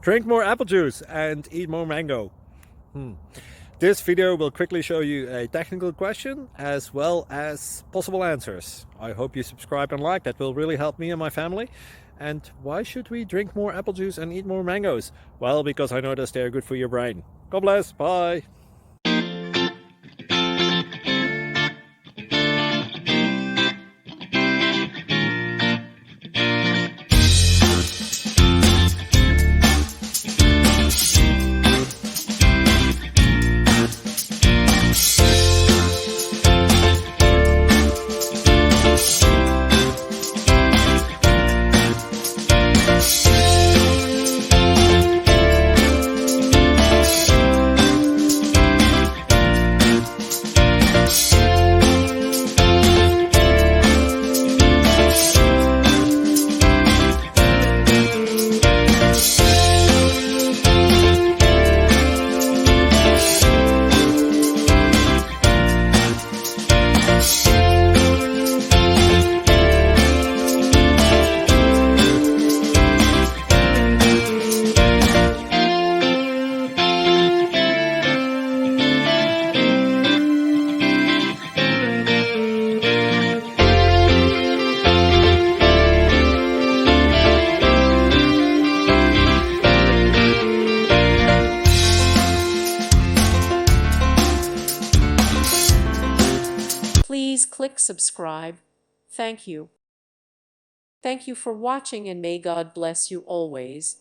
Drink more apple juice and eat more mango. This video will quickly show you a technical question as well as possible answers. I hope you subscribe and like, that will really help me and my family. And why should we drink more apple juice and eat more mangoes? Well, because I noticed they're good for your brain. God bless, bye! Please click subscribe. Thank you. Thank you for watching and may God bless you always.